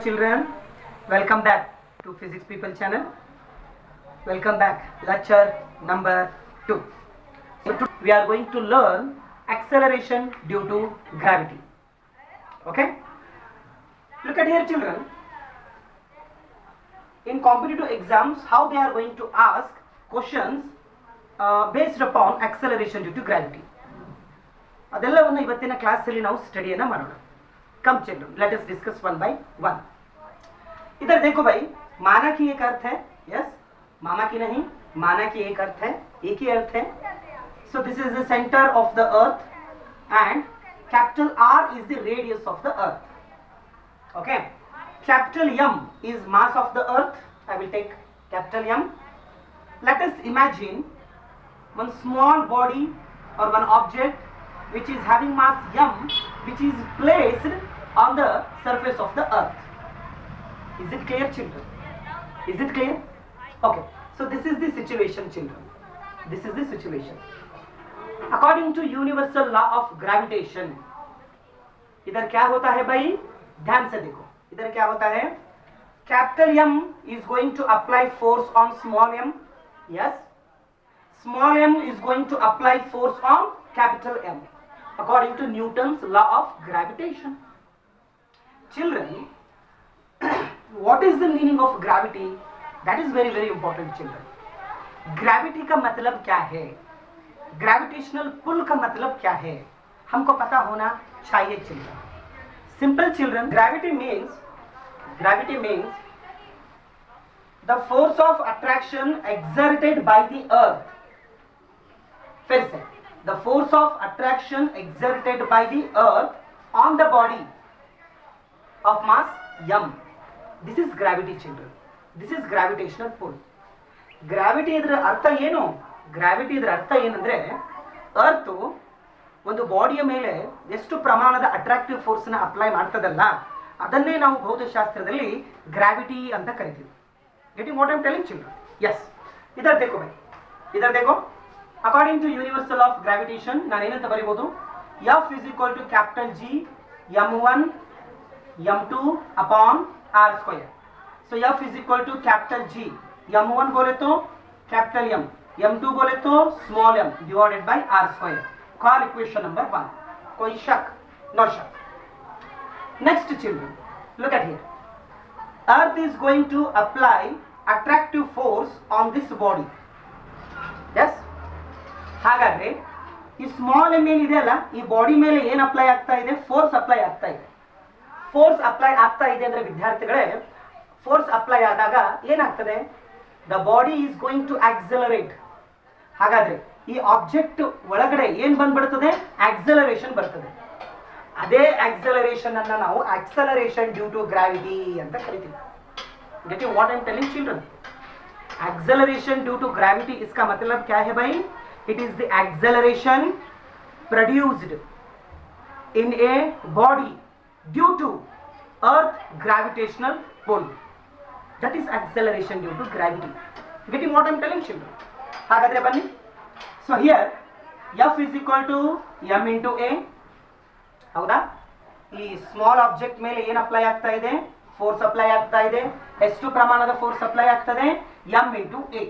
children, welcome back to Physics People channel. Welcome back, lecture number 2. So today we are going to learn acceleration due to gravity. Okay, look at here children. In competitive exams, how they are going to ask questions based upon acceleration due to gravity. ಅದೆಲ್ಲವನ್ನು ಇವತ್ತಿನ ಕ್ಲಾಸಲ್ಲಿ ನಾವು ಸ್ಟಡಿಯನ್ನು ಮಾಡೋಣ. Come children, let us discuss one by one. इधर देखो भाई, माना की एक अर्थ है, यस, मामा की नहीं, माना की एक अर्थ है, एक ही अर्थ है. So this is the centre of the earth and capital R is the radius of the earth. Okay, capital M is mass of the earth. I will take capital M. Let us imagine one small body or one object which is having mass m, which is placed on the surface of the earth. Is it clear children? Is it clear? Okay, so this is the situation children. This is the situation. According to universal law of gravitation, इधर क्या होता है भाई, ध्यान से देखो. इधर क्या होता है, capital M is going to apply force on small m. Yes, small m is going to apply force on capital M according to Newton's law of gravitation. Children, what is the meaning of gravity? That is very very important children. Gravity का मतलब क्या है, gravitational pull का मतलब क्या है, हमको पता होना चाहिए children. Simple children, gravity means the force of attraction exerted by the earth. फिर से, the force of attraction exerted by the earth on the body of mass m. This is gravity children. This is gravitational pull. Gravity ಇದರ ಅರ್ಥ ಏನು? Gravity ಇದರ ಅರ್ಥ ಏನಂದ್ರೆ, earth ಒಂದು ಬಾಡಿಯ ಮೇಲೆ ಎಷ್ಟು ಪ್ರಮಾಣದ ಅಟ್ರಾಕ್ಟಿವ್ ಫೋರ್ಸ್ ನ ಅಪ್ಲೈ ಮಾಡ್ತದಲ್ಲ, ಅದನ್ನೇ ನಾವು ಭೌತಶಾಸ್ತ್ರದಲ್ಲಿ ಗ್ರಾವಿಟಿ ಅಂತ ಕರಿತೀವಿ. Getting what I am telling children? Yes. इधर देखो भाई, इधर देखो. According to universal law of gravitation, ನಾನು ಏನಂತ ಬರೀಬಹುದು, F is equal to capital G m1 m2 upon r square. So F is equal to capital G, m1 बोले तो capital M, m2 बोले तो small m divided by r square. Call equation number 1. कोई शक? No शक. Next children, look at here. Earth is going to apply attractive force on this body. Yes. ಹಾಗಾದ್ರೆ ಈ small M ಏನಿದೆ ಅಲ್ಲ, ಈ ಬಾಡಿ ಮೇಲೆ ಏನು ಅಪ್ಲೈ ಆಗ್ತಾ ಇದೆ, ಫೋರ್ಸ್ ಅಪ್ಲೈ ಆಗ್ತಾ ಇದೆ. ಫೋರ್ಸ್ ಅಪ್ಲೈ ಆಗ್ತಾ ಇದೆ ಅಂದ್ರೆ ವಿದ್ಯಾರ್ಥಿಗಳೇ, ಫೋರ್ಸ್ ಅಪ್ಲೈ ಆದಾಗ ಏನಾಗ್ತದೆ, the body is going to accelerate. ಹಾಗಾದ್ರೆ ಈ ಆಬ್ಜೆಕ್ಟ್ ಒಳಗಡೆ ಏನ್ ಬಂದ್ಬಿಡ್ತದೆ, ಆಕ್ಸಲರೇಷನ್ ಬರ್ತದೆ. ಅದೇ ಆಕ್ಸಲರೇಷನ್ ಅನ್ನ ನಾವು ಆಕ್ಸಲರೇಷನ್ ಡ್ಯೂ ಟು ಗ್ರಾವಿಟಿ ಅಂತ ಕರಿತೀವಿ. Getting what I am telling children? Acceleration due to gravity, इसका मतलब क्या है भाई? It is the acceleration produced in a body due to earth gravitational pull. That is acceleration due to gravity. Getting what I am telling children? ಹಾಗಾದ್ರೆ ಬನ್ನಿ. So here F is equal to m into a. ಹೌದಾ? ಈ small object ಮೇಲೆ ಏನು apply ಆಗ್ತಾ ಇದೆ, force apply ಆಗ್ತಾ ಇದೆ. ಎಷ್ಟು ಪ್ರಮಾಣದ ಫೋರ್ಸ್ ಅಪ್ಲೈ ಆಗ್ತದೆ, m into a.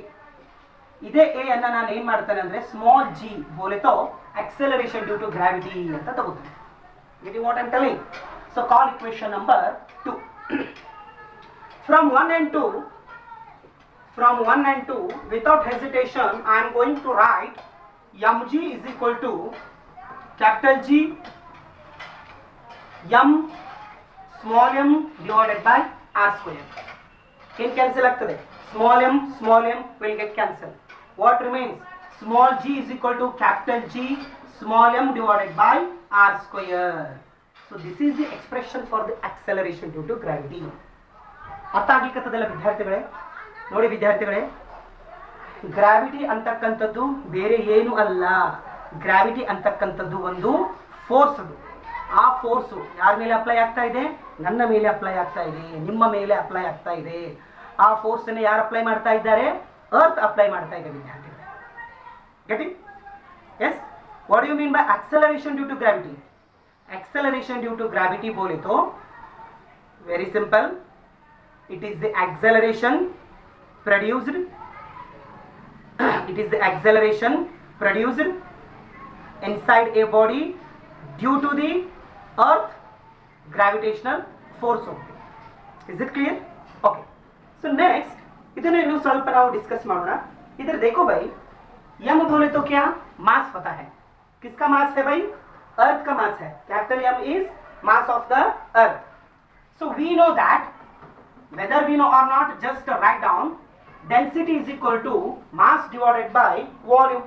ಇದೇ ಎ ಅನ್ನ ನಾನು ಏನ್ ಮಾಡ್ತೇನೆ ಅಂದ್ರೆ ಸ್ಮಾಲ್ ಜಿ ಬೋಲೆ ತೋ ಆಕ್ಸೆಲರೇಷನ್ ಡ್ಯೂ ಟು ಗ್ರಾವಿಟಿ ಅಂತ ತಗೋತೀನಿ. Getting what I am telling? So call equation number 2. From 1 and 2 without hesitation I am going to write mg is equal to capital G m small m divided by r square. ಏನು cancel ಆಗ್ತದೆ? small m will get cancelled. What remains? Small g is equal to capital G small m divided by r square. So this is the expression for the acceleration due to gravity. ಅರ್ಥ ಆಗ್ಲಿಕ್ಕತ್ತದಲ್ಲ ವಿದ್ಯಾರ್ಥಿಗಳೇ? ನೋಡಿ ವಿದ್ಯಾರ್ಥಿಗಳೇ, gravity ಅಂತಕ್ಕಂಥದ್ದು ಬೇರೆ ಏನು ಅಲ್ಲ. Gravity ಅಂತಕ್ಕಂಥದ್ದು ಒಂದು ಫೋರ್ಸ್. ಅದು ಆ ಫೋರ್ಸು ಯಾರ ಮೇಲೆ ಅಪ್ಲೈ ಆಗ್ತಾ ಇದೆ? ನನ್ನ ಮೇಲೆ ಅಪ್ಲೈ ಆಗ್ತಾ ಇದೆ, ನಿಮ್ಮ ಮೇಲೆ ಅಪ್ಲೈ ಆಗ್ತಾ ಇದೆ. ಆ ಫೋರ್ಸ್ ಅನ್ನು ಯಾರು ಅಪ್ಲೈ ಮಾಡ್ತಾ ಇದ್ದಾರೆ? ಅರ್ತ್ ಅಪ್ಲೈ ಮಾಡ್ತಾ ಇದೆ ವಿದ್ಯಾರ್ಥಿಗಳು. Getting? Yes. What do you mean by acceleration due to gravity? acceleration due to gravity बोले तो Very simple. It is the acceleration produced. It is the acceleration produced inside a body due to the earth gravitational force only. Is it clear? Okay. So next इधर इन्हें solve पर आओ discuss मारना. इधर देखो भाई, यम बोले तो क्या मास पता है. किसका मास है भाई? अर्थ का मास है. Capital M is mass of the earth. So we know that whether we know or not, just write down density is equal to mass divided by volume.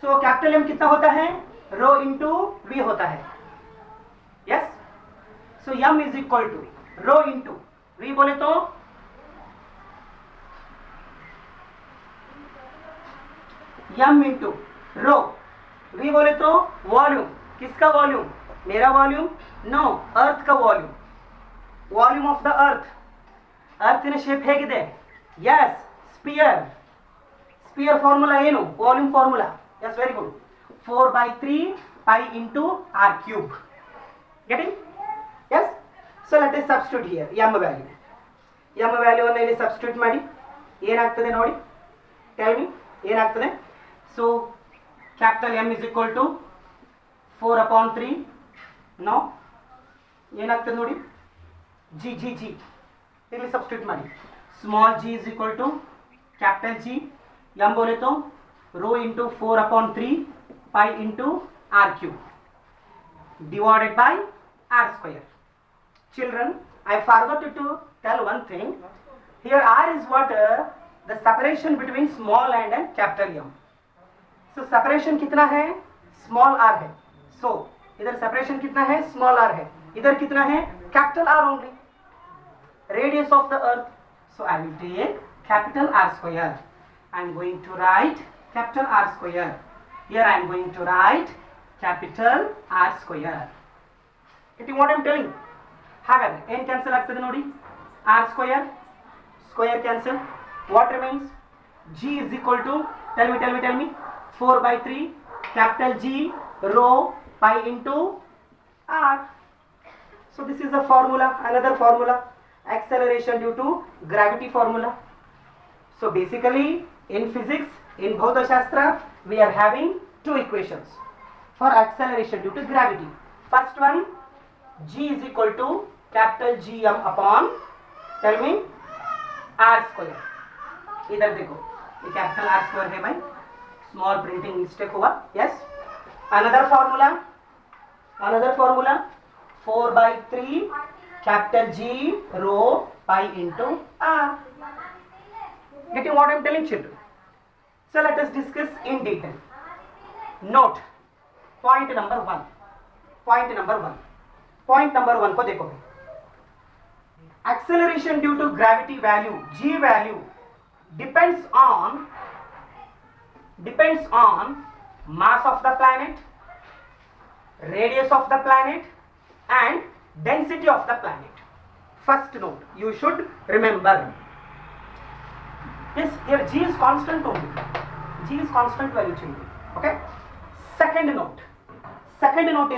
So capital M कितना होता है? Rho into V होता है. Yes. So M is equal to rho into V बोले तो M into rho. V बोले तो volume. किसका वॉल्यूम? मेरा वॉल्यूम? नो, अर्थ का volume. Volume of the earth. Earth ने शेप ಹೇಗಿದೆ? Yes, sphere. स्फीयर ಫಾರ್ಮುಲಾ ಏನು? Volume formula. Yes, very good. 4/3 pi into r cube. Getting? Yes. So let us substitute here m value. m value ಅನ್ನು ಇಲ್ಲಿ substitute ಮಾಡಿ ಏನಾಗ್ತದೆ ನೋಡಿ. Tell me ಏನಾಗ್ತದೆ? So capital M is equal to 4/3. Now ಏನಾಗ್ತದೆ ನೋಡಿ, g ಇಲ್ಲಿ substitute ಮಾಡಿ. Small g is equal to capital G. m बोले तो rho into 4/3 pi into r cube divided by r square. Children, I forgot to tell one thing. Here r is what? The separation between small and capital M. So separation कितना है? Small r है. So इधर separation कितना है? Small r है. इधर कितना है? Capital R only. Radius of the earth. So I will take capital R square. I am going to write capital R square. Here I am going to write capital R square. Getting what I am telling? ಹಾಗಾದ್ರೆ ಏನು cancel ಆಗ್ತದೆ ನೋಡಿ. R square, square cancel. What remains? G is equal to, tell me, 4/3 capital G rho pi into R. So this is a formula, another formula, acceleration due to gravity formula. So basically in physics, in Bhauta Shastra, we are having two equations for acceleration due to gravity. First one, G is equal to capital Gm upon, tell me, R square. इधर देखो, ये capital R square है भाई, small printing mistake हुआ. Yes. Another formula, 4/3 capital G rho pi into R. Getting what I am telling, children? So let us discuss in detail. Note point number 1. Point number 1 को देखो. Acceleration due to gravity value, G value, depends on mass of the planet, radius of the planet and density of the planet. First note, you should remember. Yes, here G is constant only. G is constant value children. Okay. Second note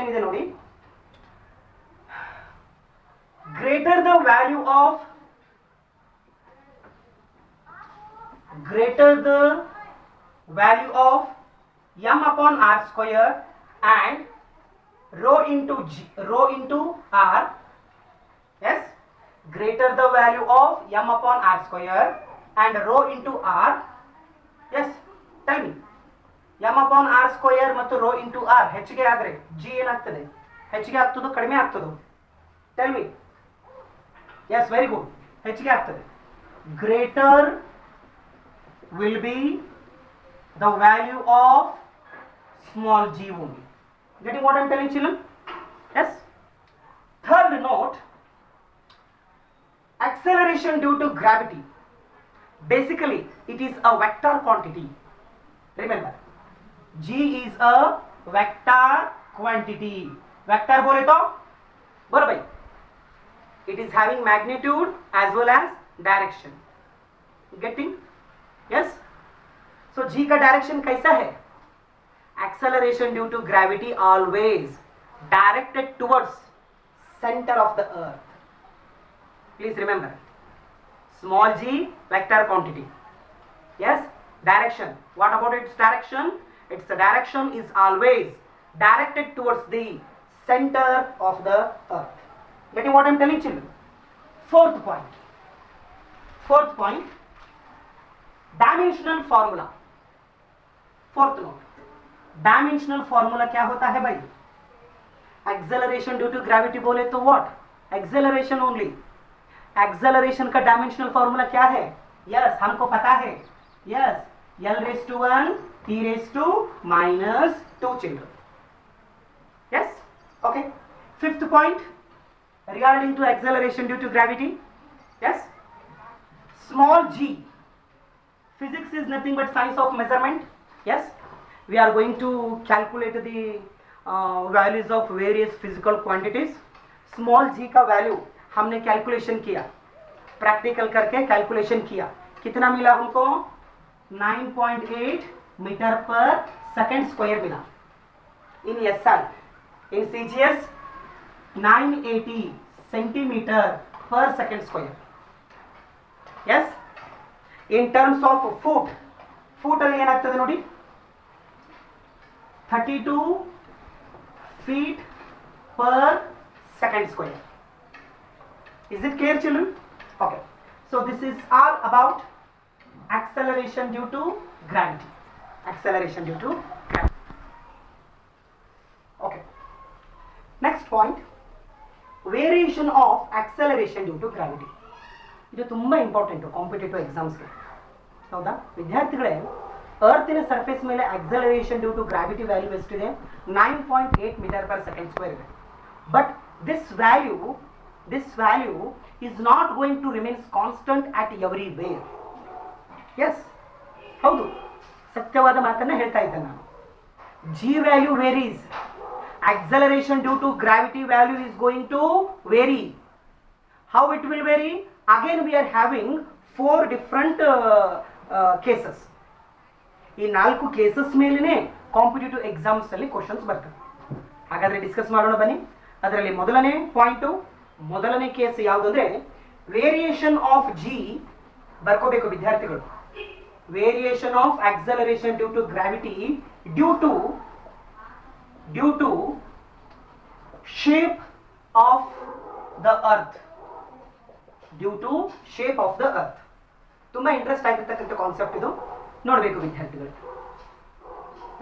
ಏನಿದೆ ನೋಡಿ. Greater the value of m upon r square and rho into r. Yes, greater the value of m upon r square and rho into r. Yes, tell me, m upon r square ಮತ್ತು rho into r ಹೆಚ್ಚಿಗೆ ಆದರೆ g ಏನಾಗ್ತದೆ? ಹೆಚ್ಚಿಗೆ ಆಗ್ತದೋ ಕಡಿಮೆ ಆಗ್ತದೋ? Tell me. Yes, very good. ಹೆಚ್ಚಿಗೆ ಆಗ್ತದೆ. Greater will be the value of small g only. Getting what I am telling, children? Yes. Third note, acceleration due to gravity. Basically, it is a vector quantity. Remember, g is a vector quantity. Vector बोले तो बोलो भाई. It is having magnitude as well as direction. Getting? Yes. So g का direction कैसा है? Acceleration due to gravity always directed towards center of the earth. Please remember. Small g, vector quantity. Yes, direction. What about its direction? Its direction is always directed towards the center of the earth. Getting what I am telling children? Fourth point. Fourth point, dimensional formula. Fourth note, dimensional formula क्या होता है भाई? Acceleration due to gravity बोले तो what? Acceleration only. Acceleration का dimensional formula क्या है? Yes, हमको पता है. Yes, l⁻⁴ t⁻⁻2 children. Yes, okay. Fifth point regarding to acceleration due to gravity. Yes, small g. Physics is nothing but science of measurement. Yes, we are going to calculate the values of various physical quantities. Small g का value हमने calculation किया, practical करके calculation किया. कितना मिला हमको? 9.8 metre पर second square मिला. इन SI, इन CGS 980 सेंटीमीटर पर second square. Yes, in terms of foot, foot ಅಲ್ಲಿ ಏನಾಗ್ತದೆ ನೋಡಿ, 32 feet per second square. Is it clear children? Okay, so this is all about acceleration due to gravity. Acceleration due to gravity. Okay, next point, variation of acceleration due to gravity. ಇದು ತುಂಬ important competitive ಎಕ್ಸಾಮ್ಸ್ಗೆ. ಹೌದಾ ವಿದ್ಯಾರ್ಥಿಗಳೇ? ಅರ್ತಿನ surface ಮೇಲೆ acceleration due to gravity value ಎಷ್ಟಿದೆ? 9.8 metre per second square ಇದೆ. But this value is not going to remains constant at everywhere. Yes, ಹೌದು, ಸತ್ಯವಾದ ಮಾತನ್ನ ಹೇಳ್ತಾ ಇದ್ದೆ ನಾನು. G value varies. Acceleration due to gravity value is going to vary. How it will vary? Again we are having 4 different cases. ಈ 4 cases ಮೇಲೇನೆ competitive exams ಅಲ್ಲಿ questions ಬರ್ತವೆ. ಹಾಗಾದ್ರೆ ಡಿಸ್ಕಸ್ ಮಾಡೋಣ ಬನ್ನಿ. ಅದರಲ್ಲಿ ಮೊದಲನೇ ಕೇಸ್ ಯಾವುದಂದ್ರೆ ವೇರಿಯೇಷನ್ ಆಫ್ ಜಿ. ಬರ್ಕೋಬೇಕು ವಿದ್ಯಾರ್ಥಿಗಳು. Variation of acceleration due to gravity due to shape of the earth. Due to shape of the earth. ತುಂಬಾ ಇಂಟ್ರೆಸ್ಟ್ ಆಗಿರ್ತಕ್ಕಂಥ ಕಾನ್ಸೆಪ್ಟ್ ಇದು. ನೋಡಬೇಕು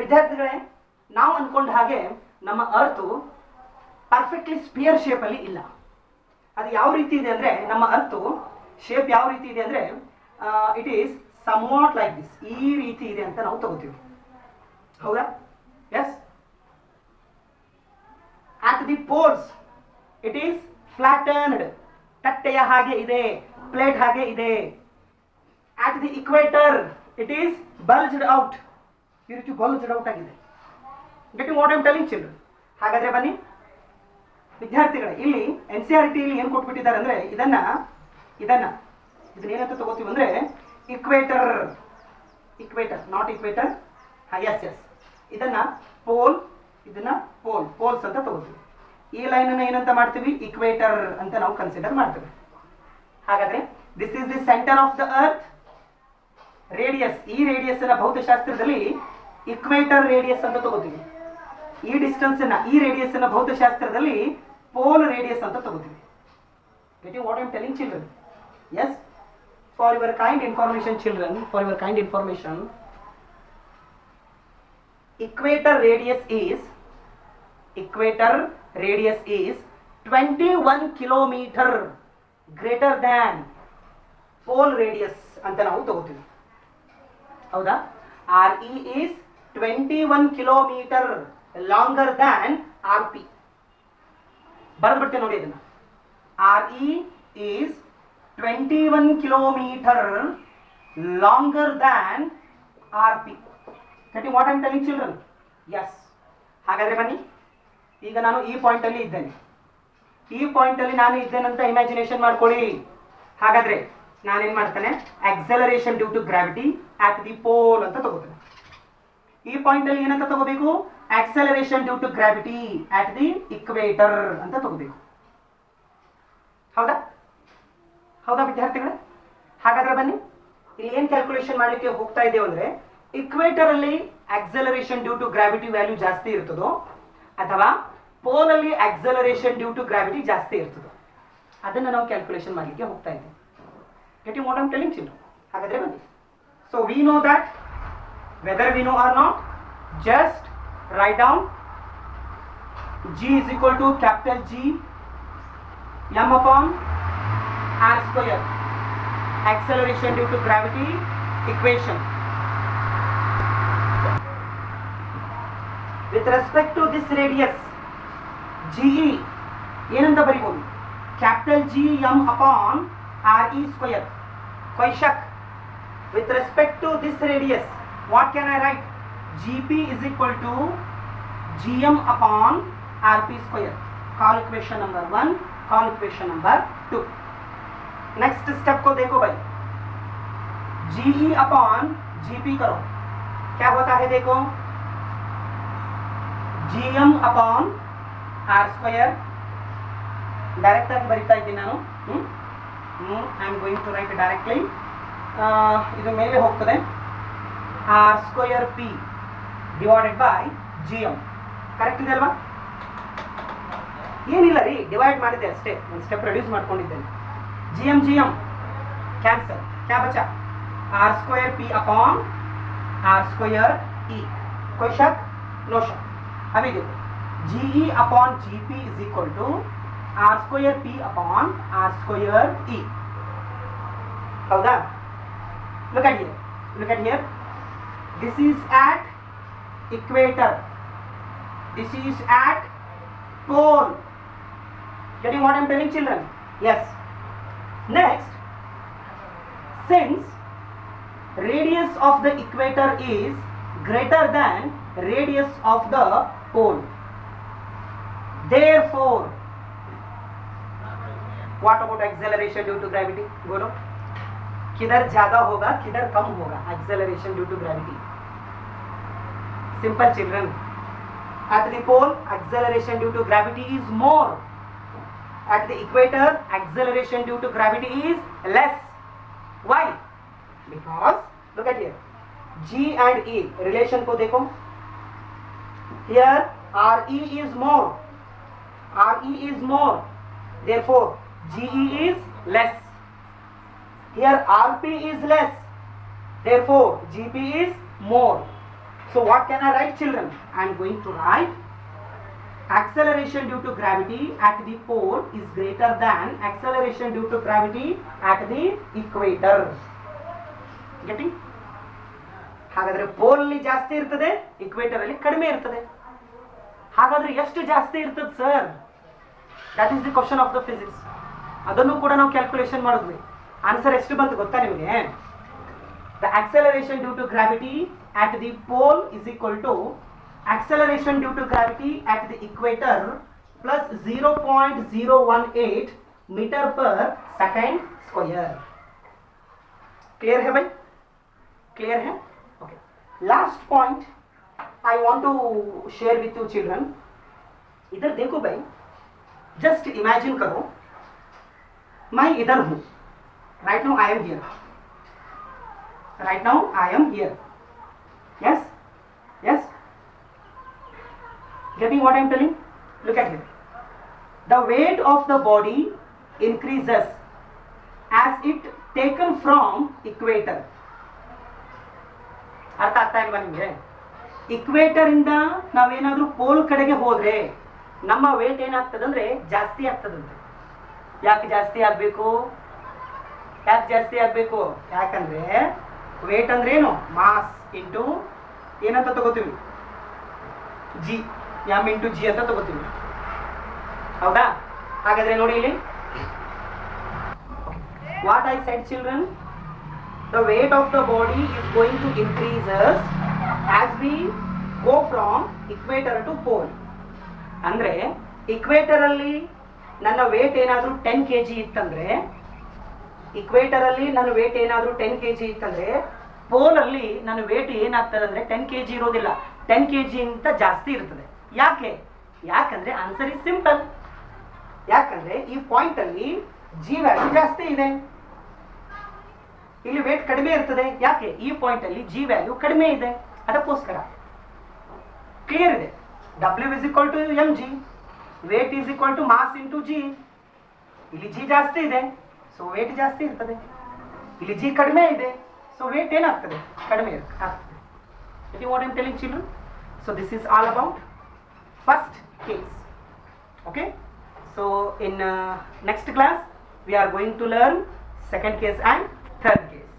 ವಿದ್ಯಾರ್ಥಿಗಳೇ, ನಾವು ಅನ್ಕೊಂಡ ಹಾಗೆ ನಮ್ಮ ಅರ್ತ್ ಪರ್ಫೆಕ್ಟ್ಲಿ ಸ್ಪಿಯರ್ ಶೇಪ್ ಅಲ್ಲಿ ಇಲ್ಲ. ಅದು ಯಾವ ರೀತಿ ಇದೆ ಅಂದ್ರೆ, ನಮ್ಮ ಅರ್ತ್ ಶೇಪ್ ಯಾವ ರೀತಿ ಇದೆ ಅಂದ್ರೆ, it is somewhat like this. ಈ ರೀತಿ ಇದೆ ಅಂತ ನಾವು ತಗೋತೀವಿ. ಹೌದಾ? Yes. At the poles it is flattened. ತಟ್ಟೆಯ ಹಾಗೆ ಇದೆ, ಪ್ಲೇಟ್ ಹಾಗೆ ಇದೆ. At the equator it is bulged out. ಈ ರೀತಿ bulged out ಆಗಿದೆ. Getting what I am telling children? ಹಾಗಾದ್ರೆ ಬನ್ನಿ ವಿದ್ಯಾರ್ಥಿಗಳೇ, ಇಲ್ಲಿ NCERT ಇಲ್ಲಿ ಏನು ಕೊಟ್ಬಿಟ್ಟಿದ್ದಾರೆ ಅಂದ್ರೆ, ಇದನ್ನೇನಂತ ತಗೋತೀವಿ ಅಂದ್ರೆ ಇಕ್ವೇಟರ್, ನಾಟ್ ಇಕ್ವೇಟರ್. ಎಸ್, ಇದನ್ನ ಪೋಲ್, ಇದನ್ನ ಪೋಲ್ಸ್ ಅಂತ ತಗೋತೀವಿ. ಈ ಲೈನ್ ಅನ್ನು ಏನಂತ ಮಾಡ್ತೀವಿ? ಇಕ್ವೇಟರ್ ಅಂತ ನಾವು ಕನ್ಸಿಡರ್ ಮಾಡ್ತೀವಿ. ಹಾಗಾದ್ರೆ this is the centre of the earth. Radius, ಈ ರೇಡಿಯಸ್ ಅನ್ನ ಭೌತಶಾಸ್ತ್ರದಲ್ಲಿ ಇಕ್ವೇಟರ್ ರೇಡಿಯಸ್ ಅಂತ ತಗೋತೀವಿ. ಈ ಡಿಸ್ಟೆನ್ಸ್ ಅನ್ನ, ಈ ರೇಡಿಯಸ್ ಅನ್ನ ಭೌತಶಾಸ್ತ್ರದಲ್ಲಿ ಪೋಲ್ ರೇಡಿಯಸ್ ಅಂತ ತಗೋತೀವಿ. Getting what I am telling children? Yes, for your kind information children, for your kind information, equator radius is 21 kilometer greater than pole radius ಅಂತ ನಾವು ತಗೋತೀವಿ. ಹೌದಾ? RE is 21 kilometer longer than RP. ಬರೆದ್ಬಿಡ್ತೇನೆ ನೋಡಿ ಅದನ್ನ. RE is 21 kilometer longer than RP. Getting what I am telling children? Yes. ಹಾಗಾದ್ರೆ ಬನ್ನಿ, ಈಗ ನಾನು ಈ ಪಾಯಿಂಟ್ ಅಲ್ಲಿ ಇದ್ದೇನೆ. ಈ ಪಾಯಿಂಟ್ ಅಲ್ಲಿ ನಾನು ಇದ್ದೇನೆ ಅಂತ ಇಮ್ಯಾಜಿನೇಷನ್ ಮಾಡ್ಕೊಳ್ಳಿ. ಹಾಗಾದ್ರೆ ನಾನೇನ್ ಮಾಡ್ತೇನೆ? Acceleration due to gravity at the pole ಅಂತ ತಗೋತೇನೆ. ಈ ಪಾಯಿಂಟ್ ಅಲ್ಲಿ ಏನಂತ ತಗೋಬೇಕು? Acceleration due to gravity at the equator ಅಂತ ತಗೋಬೇಕು. ಹೌದಾ? ಹೌದಾ ವಿದ್ಯಾರ್ಥಿಗಳೇ? ಹಾಗಾದ್ರೆ ಬನ್ನಿ, ಇಲ್ಲಿ ಏನ್ ಕ್ಯಾಲ್ಕುಲೇಷನ್ ಮಾಡಲಿಕ್ಕೆ ಹೋಗ್ತಾ ಇದ್ದೇವೆ ಅಂದ್ರೆ, ಇಕ್ವೇಟರ್ ಅಲ್ಲಿ acceleration due to gravity value ಜಾಸ್ತಿ ಇರ್ತದೋ ಅಥವಾ ಪೋಲ್ ಅಲ್ಲಿ ಆಕ್ಸಲರೇಷನ್ ಡ್ಯೂ ಟು ಗ್ರಾವಿಟಿ ಜಾಸ್ತಿ ಇರ್ತದೋ ಅದನ್ನ ನಾವು ಕ್ಯಾಲ್ಕುಲೇಷನ್ ಮಾಡಲಿಕ್ಕೆ ಹೋಗ್ತಾ ಇದ್ದೇವೆ. Getting what I am telling children? ಹಾಗಾದ್ರೆ ಬನ್ನಿ. So we know that whether we know or not, just write down G is equal to capital G m upon r square, acceleration due to gravity equation. With respect to this radius GE ಏನಂತ ಬರೀಬಹುದು? capital G m upon r e square. कोई शक? With respect to this radius, what can I write? Gp is equal to gm upon rp square. Call equation number 1, call equation number 2. Next step को देखो भाई, ge upon gp करो, क्या होता है देखो, gm upon r square. Direct आಗಿ ಬರಿತಾ ಇದ್ದೀನಿ ನಾನು. I am going to write directly. ಇದು ಮೇಲೆ ಹೋಗ್ತದೆ, r square p divided by gm. Correct ಇದೆ ಅಲ್ವಾ? ಏನಿಲ್ಲ ರೀ, ಡಿವೈಡ್ ಮಾಡಿದೆ ಅಷ್ಟೇ, ಒಂದು ಸ್ಟೆಪ್ ರೆಡ್ಯೂಸ್ ಮಾಡ್ಕೊಂಡಿದ್ದೇನೆ. gm gm ಕ್ಯಾನ್ಸಲ್, क्या बचा? r square p upon r square e. कोई शक? नो शक. अभी देखो, ge upon gp is equal to r square p upon r square e. हौदा? Look at here, look at here. This is at equator, this is at pole. Getting what I am telling children? Yes. Next, since radius of the equator is greater than radius of the pole, therefore what about acceleration due to gravity? बोलो, किधर ज्यादा होगा किधर कम होगा acceleration due to gravity? Simple children. At the pole, acceleration due to gravity is more. At the equator, acceleration due to gravity is less. Why? Because look at here, G and E relation को देखो. Here RE is more. RE is more. Therefore, GE is less. Here RP is less. Therefore, GP is more. So what can I write children? I am going to write acceleration due to gravity at the pole is greater than acceleration due to gravity at the equator. Getting? ಹಾಗಾದ್ರೆ pole ಅಲ್ಲಿ ಜಾಸ್ತಿ ಇರ್ತದೆ, equator ಅಲ್ಲಿ ಕಡಿಮೆ ಇರ್ತದೆ. ಹಾಗಾದ್ರೆ ಎಷ್ಟು ಜಾಸ್ತಿ ಇರ್ತದೆ sir? That is the question of the physics. ಅದನ್ನು ಕೂಡ ನಾವು ಕ್ಯಾಲ್ಕುಲೇಷನ್ ಮಾಡಿದ್ವಿ. ಆನ್ಸರ್ ಎಷ್ಟು ಬಂತು ಗೊತ್ತಾ ನಿಮಗೆ? The acceleration due to gravity at the pole is equal to acceleration due to gravity at the equator plus 0.018 meter per second square. Clear है भाई? Clear है? Okay. Last point I want to share with you children. इधर देखो भाई, just imagine करो, मैं इधर हूँ. Right now I am here. Right now I am here. Yes? Yes? Getting what I am telling? Look at here. The weight of the body increases as it taken from equator. ಅರ್ಥ ಆಗ್ತಾ ಇಲ್ವಾ ನಿಮಗೆ? Equator ಇಂದ ನಾವೇನಾದ್ರೂ pole ಕಡೆಗೆ ಹೋದ್ರೆ ನಮ್ಮ wait ಏನಾಗ್ತದಂದ್ರೆ ಜಾಸ್ತಿ ಆಗ್ತದಂತೆ. ಯಾಕೆ ಜಾಸ್ತಿ ಆಗ್ಬೇಕು? ಯಾಕೆ ಜಾಸ್ತಿ ಆಗ್ಬೇಕು? ಯಾಕಂದ್ರೆ ವೇಟ್ ಅಂದ್ರೆ ಏನು? ಮಾಸ್ ಇಂಟು ಏನಂತ ತಗೋತೀವಿ? ಜಿ, ಎಮ್ ಇಂಟು ಜಿ ಅಂತ ತಗೋತೀವಿ. ಹೌದಾ? ಹಾಗಾದ್ರೆ ನೋಡಿ ಇಲ್ಲಿ, what I said children, the weight of the body is going to increase as we go from equator to pole. ಅಂದ್ರೆ ಇಕ್ವೇಟರ್ ಅಲ್ಲಿ ನನ್ನ ವೇಟ್ ಏನಾದ್ರೂ 10 kg ಇತ್ತಂದ್ರೆ, ಇಕ್ವೇಟರ್ ಅಲ್ಲಿ ನನ್ನ ವೇಟ್ ಏನಾದ್ರೂ 10 kg ಇತ್ತಂದ್ರೆ, ಪೋಲ್ ಅಲ್ಲಿ ನನ್ನ ವೇಟ್ ಏನಾಗ್ತದೆ ಅಂದ್ರೆ 10 kg ಇರೋದಿಲ್ಲ, 10 kg ಅಂತ ಜಾಸ್ತಿ ಇರ್ತದೆ. ಯಾಕೆ? ಯಾಕಂದ್ರೆ ಆನ್ಸರ್ ಇಸ್ ಸಿಂಪಲ್. ಯಾಕಂದ್ರೆ ಈ ಪಾಯಿಂಟ್ ಅಲ್ಲಿ ಜಿ ವ್ಯಾಲ್ಯೂ ಜಾಸ್ತಿ ಇದೆ. ಇಲ್ಲಿ ವೇಟ್ ಕಡಿಮೆ ಇರ್ತದೆ. ಯಾಕೆ? ಈ ಪಾಯಿಂಟ್ ಅಲ್ಲಿ ಜಿ ವ್ಯಾಲ್ಯೂ ಕಡಿಮೆ ಇದೆ, ಅದಕ್ಕೋಸ್ಕರ. ಕ್ಲಿಯರ್ ಇದೆ? W is equal to mg, weight is equal to mass into G. ಇಲ್ಲಿ ಜಿ ಜಾಸ್ತಿ ಇದೆ, ಸೊ ವೇಟ್ ಜಾಸ್ತಿ ಇರ್ತದೆ. ಇಲ್ಲಿ ಜಿ ಕಡಿಮೆ ಇದೆ, ಸೊ ವೇಟ್ ಏನಾಗ್ತದೆ? ಕಡಿಮೆ ಆಗ್ತದೆ. Getting what I'm telling children? So this is all about first case. Okay? So in next class we are going to learn second case and third case.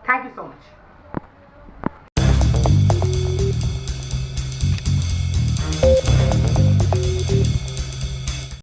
Thank you so much.